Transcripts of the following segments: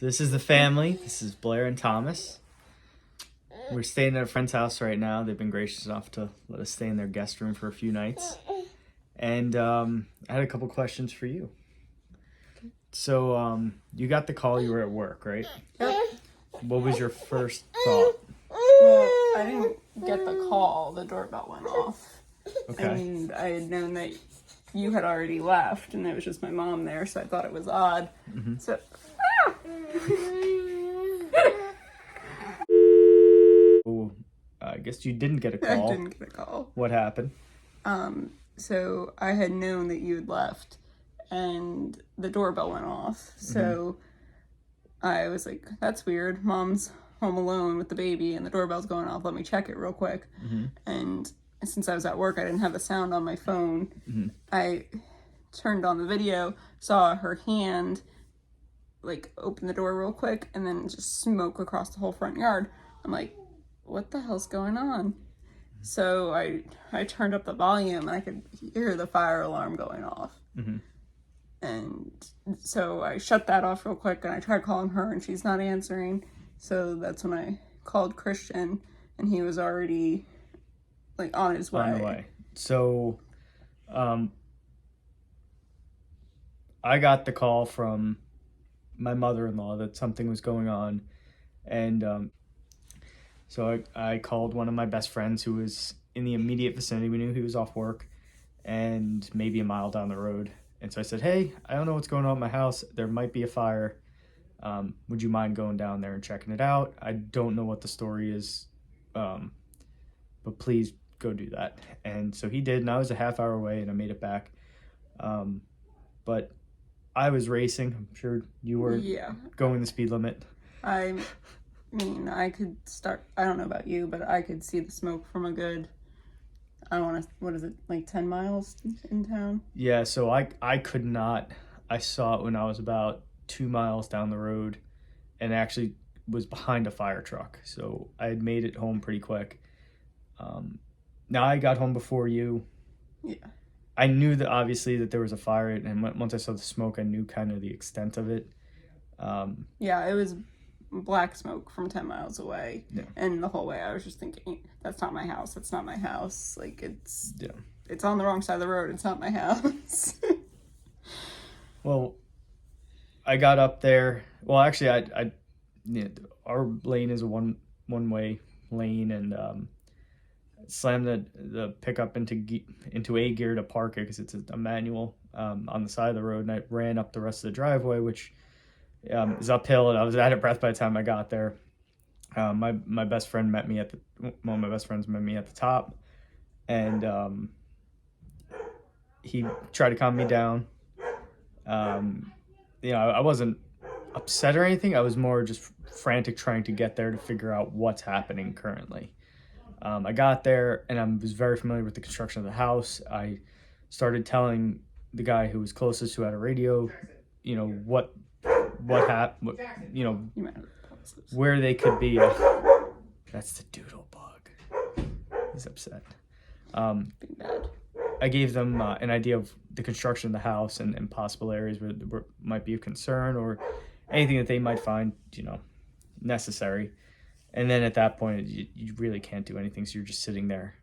So this is the family. This is Blair and Thomas. We're staying at a friend's house right now. They've been gracious enough to let us stay in their guest room for a few nights. And I had a couple questions for you. So you got the call, you were at work, right? Yep. What was your first thought? Well, I didn't get the call. The doorbell went off. Okay. And I had known that you had already left, and it was just my mom there, so I thought it was odd. Mm-hmm. So, Well, I guess you didn't get a I call. didn't get a call. What happened? So I had known that you had left, and the doorbell went off. So I was like, that's weird. Mom's home alone with the baby, and the doorbell's going off. Let me check it real quick. And since I was at work, I didn't have the sound on my phone. I turned on the video, saw her hand, like, open the door real quick, and then just smoke across the whole front yard. I'm like, what the hell's going on? So I turned up the volume, and I could hear the fire alarm going off. And so I shut that off real quick, and I tried calling her, and she's not answering. So that's when I called Christian, and he was already, like, on his way. On the way. So I got the call from my mother-in-law that something was going on. And so I called one of my best friends who was in the immediate vicinity. We knew he was off work and maybe a mile down the road. And so I said, hey, I don't know what's going on at my house. There might be a fire. Would you mind going down there and checking it out? I don't know what the story is, but please go do that. And so he did, and I was a half hour away, and I made it back. But I was racing. I'm sure you were going the speed limit. I mean, I could start, I don't know about you, but I could see the smoke from a good, I don't want to, what is it, like 10 miles in town? Yeah, so I could not. I saw it when I was about 2 miles down the road, and actually was behind a fire truck. So I had made it home pretty quick. Now I got home before you. Yeah. I knew that obviously that there was a fire, and once I saw the smoke, I knew kind of the extent of it. Yeah, it was black smoke from 10 miles away. Yeah. And the whole way I was just thinking, that's not my house. That's not my house. Like, it's Yeah. It's on the wrong side of the road. It's not my house. Well, I got up there. Well, actually, our lane is a one-way lane, and slammed the pickup into A gear to park it because it's a manual on the side of the road, and I ran up the rest of the driveway, which is uphill, and I was out of breath by the time I got there. My best friend met me one of my best friends met me at the top, and he tried to calm me down. I wasn't upset or anything. I was more just frantic trying to get there to figure out what's happening currently. I got there, and I was very familiar with the construction of the house. I started telling the guy who was closest, who had a radio, what happened, where they could be. That's the doodle bug. He's upset. Being bad. I gave them an idea of the construction of the house and possible areas where might be of concern, or anything that they might find, necessary. And then at that point, you really can't do anything, so you're just sitting there.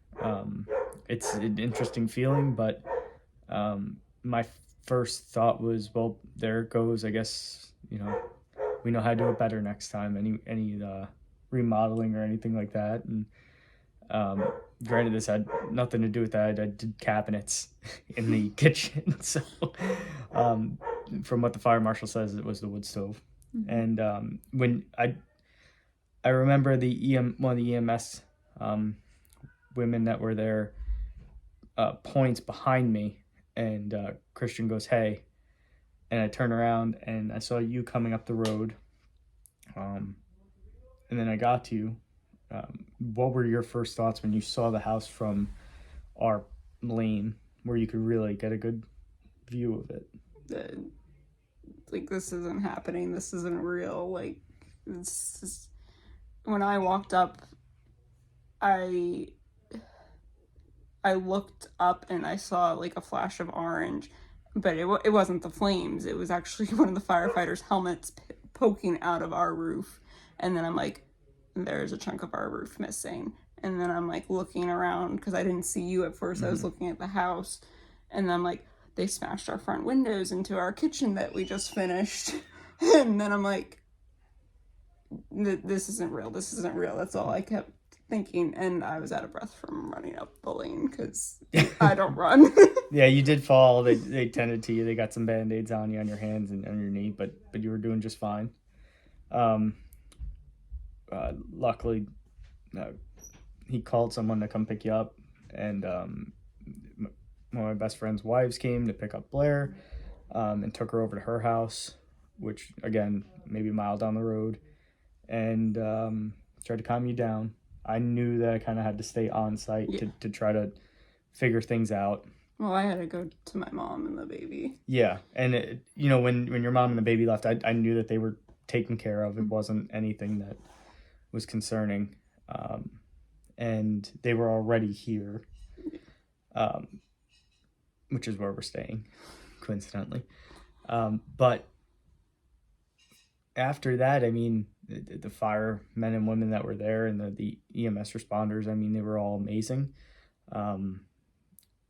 It's an interesting feeling, but my first thought was, well, there it goes. I guess, we know how to do it better next time. Any remodeling or anything like that. And granted, this had nothing to do with that. I did cabinets in the kitchen. So from what the fire marshal says, it was the wood stove. And when I remember one of the EMS women that were there points behind me, and Christian goes, hey, and I turn around and I saw you coming up the road, and then I got to you. What were your first thoughts when you saw the house from our lane, where you could really get a good view of it? Like, this isn't happening. This isn't real. Like, when I walked up, I looked up and I saw like a flash of orange, but it wasn't the flames. It was actually one of the firefighters' helmets poking out of our roof. And then I'm like, there's a chunk of our roof missing. And then I'm like looking around because I didn't see you at first. I was looking at the house. And then I'm like, they smashed our front windows into our kitchen that we just finished. And then I'm like, this isn't real. This isn't real. That's all I kept thinking. And I was out of breath from running up the lane because I don't run. Yeah, you did fall. They tended to you. They got some Band-Aids on you on your hands and on your knee, but you were doing just fine. Luckily, he called someone to come pick you up, and one of my best friend's wives came to pick up Blair, and took her over to her house, which, again, maybe a mile down the road, and tried to calm you down. I knew that I kind of had to stay on site to try to figure things out. Well, I had to go to my mom and the baby. Yeah, and when your mom and the baby left, I knew that they were taken care of. It wasn't anything that was concerning, and they were already here, which is where we're staying, coincidentally. But after that, I mean, the firemen and women that were there and the EMS responders, I mean, they were all amazing.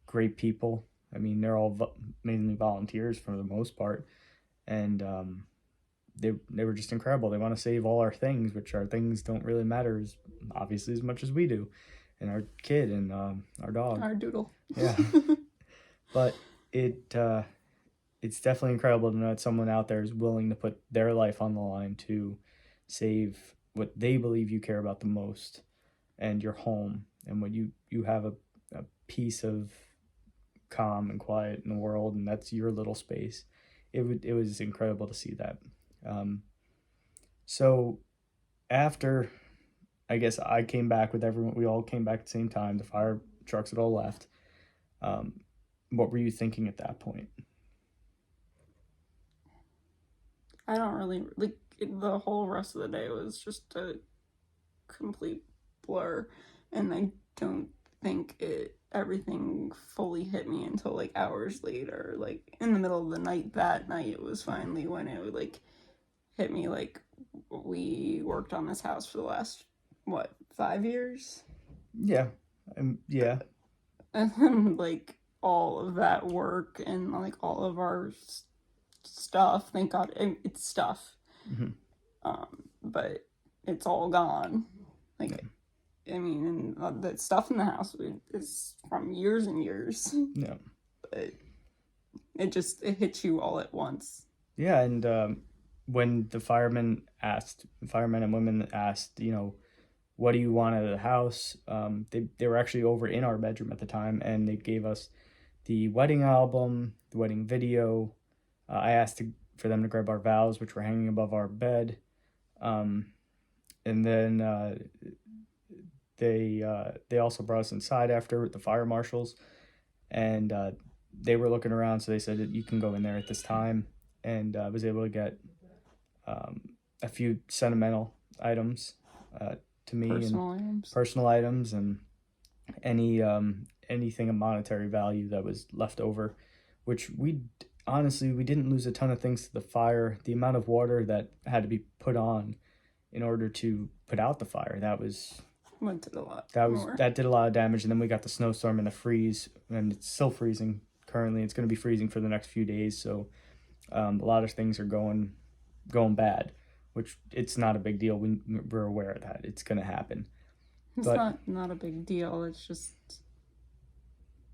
Great people. I mean, they're all mainly volunteers for the most part, and they were just incredible. They want to save all our things, which our things don't really matter obviously as much as we do, and our kid and our dog, our doodle. Yeah. But it's definitely incredible to know that someone out there is willing to put their life on the line to save what they believe you care about the most, and your home, and what you have a piece of calm and quiet in the world, and that's your little space. It was incredible to see that. So after, I guess, I came back with everyone, we all came back at the same time, the fire trucks had all left. What were you thinking at that point? I don't really, like, the whole rest of the day was just a complete blur, and I don't think everything fully hit me until like hours later, like in the middle of the night. That night it was finally when it would like hit me, like, we worked on this house for the last 5 years. Yeah. Yeah. And then, like, all of that work and like all of our stuff, thank God it's stuff, but it's all gone. Like, yeah. I mean, and the stuff in the house is from years and years. Yeah. But it hits you all at once. Yeah, and when the firemen and women asked, what do you want out of the house? They were actually over in our bedroom at the time, and they gave us the wedding album, the wedding video. I asked for them to grab our vows, which were hanging above our bed. And then they also brought us inside after with the fire marshals, and they were looking around, so they said that you can go in there at this time, and I was able to get a few sentimental items to me, personal items, and anything of monetary value that was left over, which we didn't lose a ton of things to the fire. The amount of water that had to be put on in order to put out the fire, that did a lot of damage. And then we got the snowstorm and the freeze, and it's still freezing currently. It's going to be freezing for the next few days, so a lot of things are going bad, which it's not a big deal. We're aware of that. It's going to happen. It's not a big deal. It's just,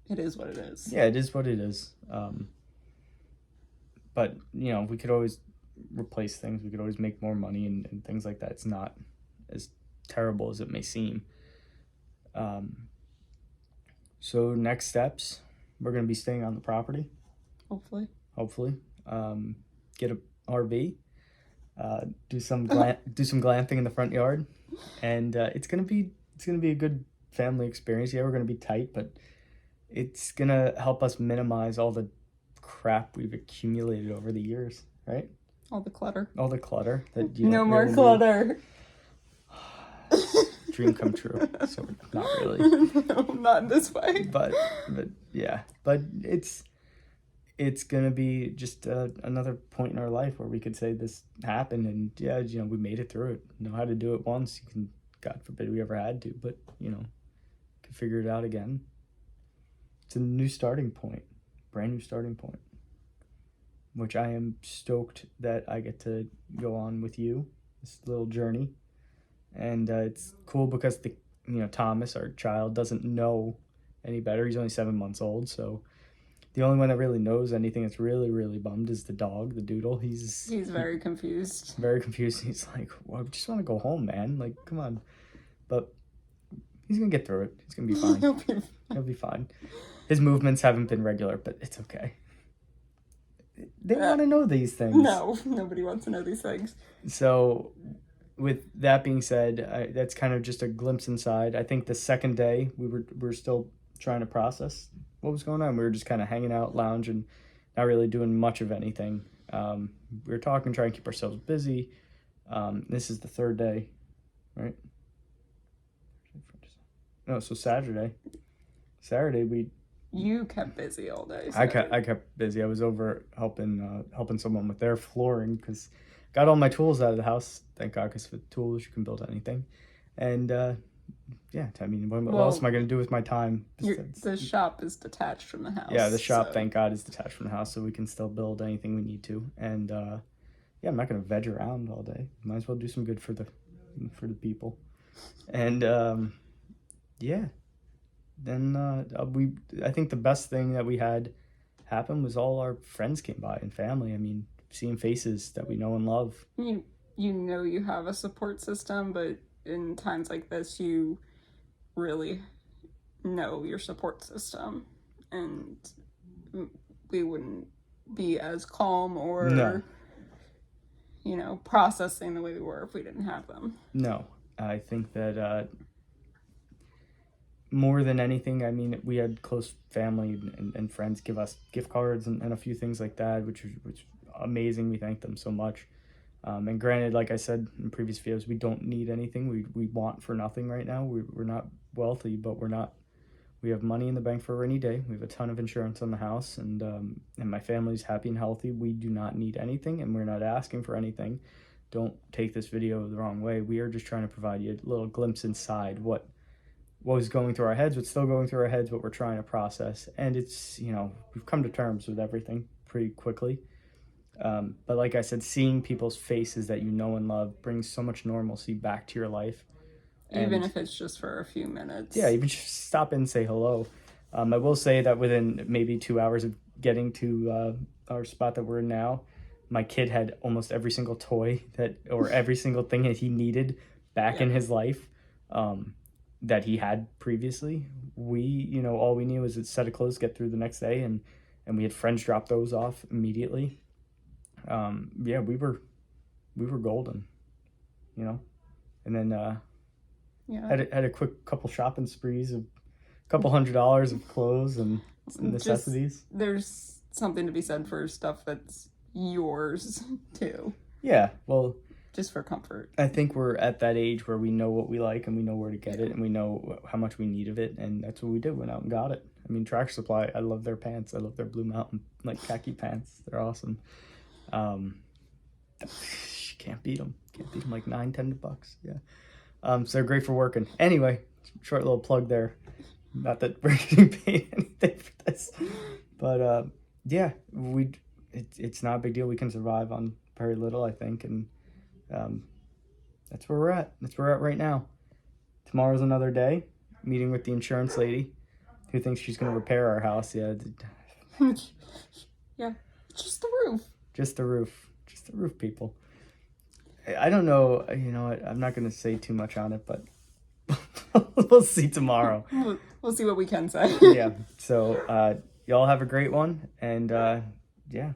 it is what it is. Yeah, it is what it is. But, we could always replace things. We could always make more money and things like that. It's not as terrible as it may seem. So next steps, we're going to be staying on the property. Hopefully. Get a RV. Do some glamping in the front yard, and it's gonna be a good family experience. Yeah, we're gonna be tight, but it's gonna help us minimize all the crap we've accumulated over the years, right? All the clutter that no more clutter. Dream come true. So not really. No, not in this way. But yeah, but it's gonna be just another point in our life where we could say this happened, and yeah, we made it through it. Know how to do it once. You can, God forbid we ever had to, but can figure it out again. It's a new starting point, brand new starting point, which I am stoked that I get to go on with you, this little journey. And it's cool because Thomas, our child, doesn't know any better. He's only 7 months old, so the only one that really knows anything that's really, really bummed is the dog, the Doodle. He's very confused. Very confused. He's like, well, I just want to go home, man. Like, come on. But he's going to get through it. He's going to be fine. He'll be fine. His movements haven't been regular, but it's okay. They want to know these things. No, nobody wants to know these things. So, with that being said, that's kind of just a glimpse inside. I think the second day, we were still trying to process what was going on. We were just kind of hanging out, lounging, not really doing much of anything. We were talking, trying to keep ourselves busy. This is the third day, right? No, so Saturday, You kept busy all day. So. I kept busy. I was over helping someone with their flooring because got all my tools out of the house. Thank God, because with tools you can build anything. And yeah, I mean, what else am I going to do with my time? The shop is detached from the house. Yeah, the shop, thank God, is detached from the house, so we can still build anything we need to. And yeah, I'm not going to veg around all day. Might as well do some good for the people. And yeah, then I think the best thing that we had happen was all our friends came by and family. I mean, seeing faces that we know and love. You have a support system, but in times like this, you really know your support system, and we wouldn't be as calm or processing the way we were if we didn't have them. No, I think that more than anything, I mean, we had close family and friends give us gift cards and a few things like that, which was amazing. We thank them so much. And granted, like I said in previous videos, we don't need anything. We want for nothing right now. We're not wealthy, but we have money in the bank for a rainy day. We have a ton of insurance on the house, and my family's happy and healthy. We do not need anything, and we're not asking for anything. Don't take this video the wrong way. We are just trying to provide you a little glimpse inside what was going through our heads, what's still going through our heads, what we're trying to process. And it's, we've come to terms with everything pretty quickly. But like I said, seeing people's faces that you know and love brings so much normalcy back to your life. Even if it's just for a few minutes. Yeah, even just stop in and say hello. I will say that within maybe 2 hours of getting to our spot that we're in now, my kid had almost every single toy or every single thing that he needed back in his life that he had previously. We, all we knew was a set of clothes, get through the next day, and we had friends drop those off immediately. Yeah, we were golden, and then had a quick couple shopping sprees of a couple $100 of clothes and necessities. There's something to be said for stuff that's yours too. Yeah, well, just for comfort. I think we're at that age where we know what we like and we know where to get it and we know how much we need of it, and that's what we did. Went out and got it. I mean, Tractor Supply, I love their pants. I love their Blue Mountain khaki pants. They're awesome. Can't beat them. Can't beat them, like $9-10. Yeah. So they're great for working. Anyway, short little plug there. Not that we're getting paid anything for this, but yeah, it's not a big deal. We can survive on very little, I think, and that's where we're at. That's where we're at right now. Tomorrow's another day. Meeting with the insurance lady, who thinks she's going to repair our house. Yeah. Yeah. Just the roof. Just the roof. Just the roof, people. I don't know. You know what? I'm not going to say too much on it, but we'll see tomorrow. We'll see what we can say. Yeah. So y'all have a great one. And yeah.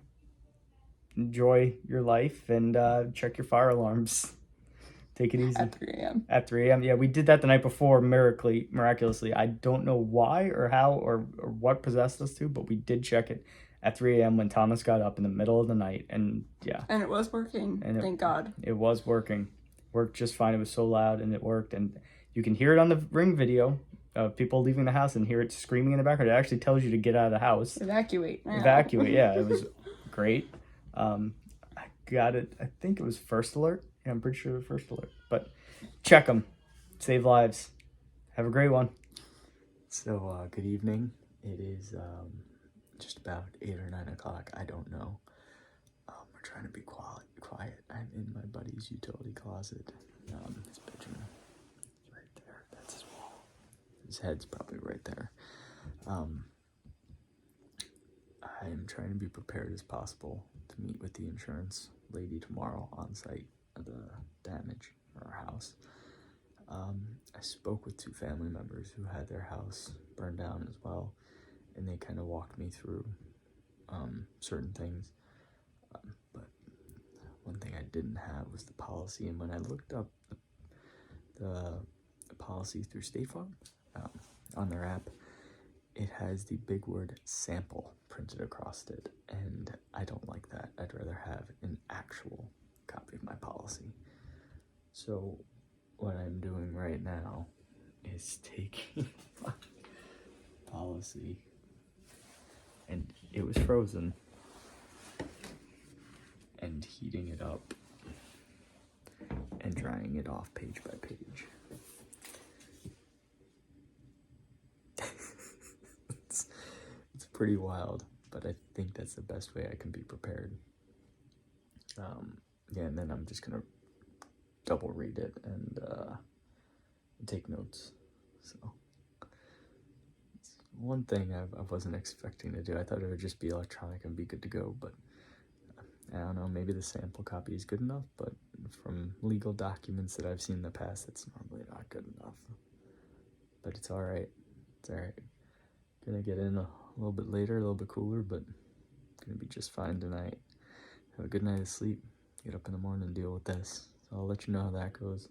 Enjoy your life and check your fire alarms. Take it easy. At 3 a.m. At 3 a.m. Yeah, we did that the night before miraculously. I don't know why or how or what possessed us to, but we did check it at 3 a.m. when Thomas got up in the middle of the night. And yeah. And it was working. Thank God. It was working. Worked just fine. It was so loud and it worked. And you can hear it on the Ring video. people leaving the house and hear it screaming in the background. It actually tells you to get out of the house. Evacuate. Now. Evacuate. Yeah, it was great. I got it. I think it was First Alert. Yeah, I'm pretty sure it was First Alert. But check them. Save lives. Have a great one. So, good evening. It is just about 8 or 9 o'clock. I don't know. We're trying to be quiet. I'm in my buddy's utility closet. His bedroom is right there. That's his wall. His head's probably right there. I'm trying to be prepared as possible to meet with the insurance lady tomorrow on site of the damage for our house. I spoke with 2 family members who had their house burned down as well, and they kind of walked me through certain things. But one thing I didn't have was the policy, and when I looked up the policy through State Farm on their app, it has the big word sample printed across it, and I don't like that. I'd rather have an actual copy of my policy. So what I'm doing right now is taking my policy, and it was frozen, and heating it up and drying it off page by page. It's pretty wild, but I think that's the best way I can be prepared. Yeah, and then I'm just gonna double read it and take notes. So it's one thing I wasn't expecting to do. I thought it would just be electronic and be good to go, but I don't know, maybe the sample copy is good enough, but from legal documents that I've seen in the past, it's normally not good enough. But it's alright. It's alright. Gonna get in a little bit later, a little bit cooler, but gonna be just fine tonight. Have a good night of sleep. Get up in the morning and deal with this. So I'll let you know how that goes.